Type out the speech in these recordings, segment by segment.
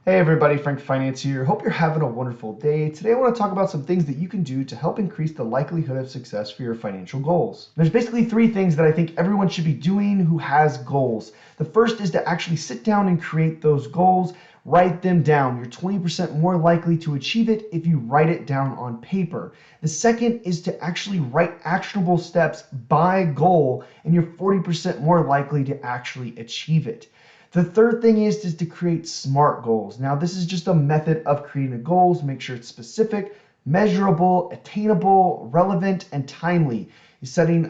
Hey everybody, Frank Finance here. Hope you're having a wonderful day. Today I want to talk about some things that you can do to help increase the likelihood of success for your financial goals. There's basically three things that I think everyone should be doing who has goals. The first is to actually sit down and create those goals. Write them down. You're 20% more likely to achieve it if you write it down on paper. The second is to actually write actionable steps by goal, and you're 40% more likely to actually achieve it. The third thing is to create SMART goals. Now, this is just a method of creating goals. Make sure it's specific, measurable, attainable, relevant, and timely.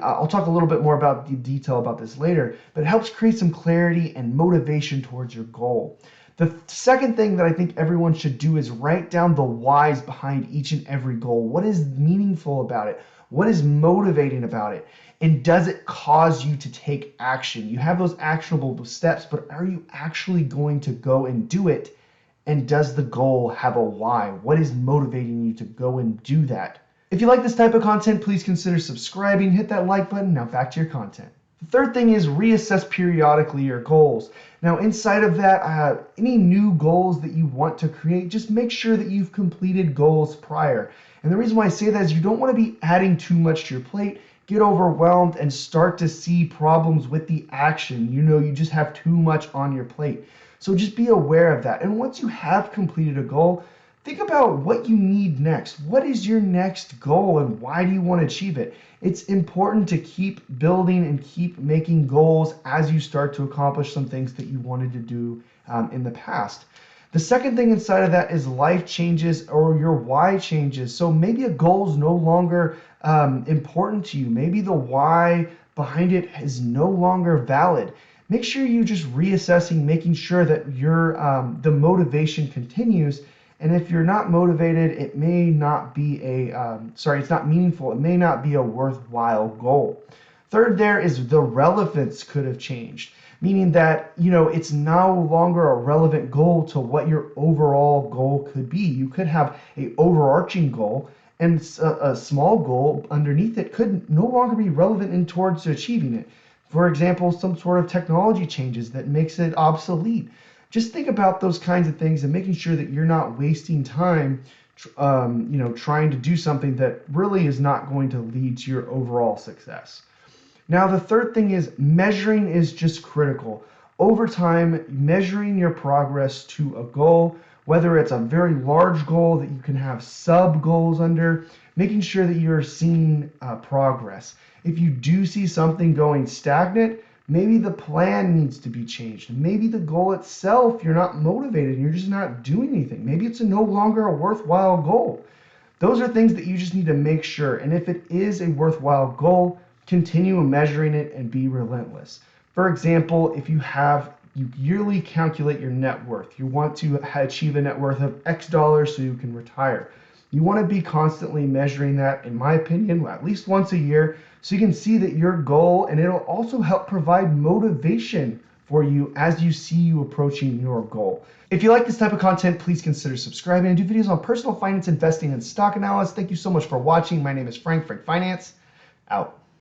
I'll talk a little bit more about the detail about this later, but it helps create some clarity and motivation towards your goal. The second thing that I think everyone should do is write down the whys behind each and every goal. What is meaningful about it? What is motivating about it? And does it cause you to take action? You have those actionable steps, but are you actually going to go and do it? And does the goal have a why? What is motivating you to go and do that? If you like this type of content, please consider subscribing, hit that like button. Now back to your content. The third thing is reassess periodically your goals. Now inside of that, any new goals that you want to create, just make sure that you've completed goals prior. And the reason why I say that is you don't want to be adding too much to your plate, get overwhelmed, and start to see problems with the action. You just have too much on your plate. So just be aware of that. And once you have completed a goal, think about what you need next. What is your next goal and why do you want to achieve it? It's important to keep building and keep making goals as you start to accomplish some things that you wanted to do in the past. The second thing inside of that is life changes or your why changes. So maybe a goal is no longer important to you. Maybe the why behind it is no longer valid. Make sure you just reassessing, making sure that the motivation continues. And if you're not motivated, it may not be it's not meaningful. It may not be a worthwhile goal. Third, there is the relevance could have changed, meaning that, it's no longer a relevant goal to what your overall goal could be. You could have an overarching goal and a small goal underneath it could no longer be relevant towards achieving it. For example, some sort of technology changes that makes it obsolete. Just think about those kinds of things and making sure that you're not wasting time trying to do something that really is not going to lead to your overall success. Now, the third thing is measuring is just critical. Over time, measuring your progress to a goal, whether it's a very large goal that you can have sub goals under, making sure that you're seeing progress. If you do see something going stagnant, maybe the plan needs to be changed. Maybe the goal itself, you're not motivated and you're just not doing anything. Maybe it's no longer a worthwhile goal. Those are things that you just need to make sure. And if it is a worthwhile goal, continue measuring it and be relentless. For example, if you yearly calculate your net worth, you want to achieve a net worth of X dollars so you can retire. You want to be constantly measuring that, in my opinion, at least once a year, so you can see that your goal, and it'll also help provide motivation for you as you see you approaching your goal. If you like this type of content, please consider subscribing. I do videos on personal finance, investing, and stock analysis. Thank you so much for watching. My name is Frank Finance, out.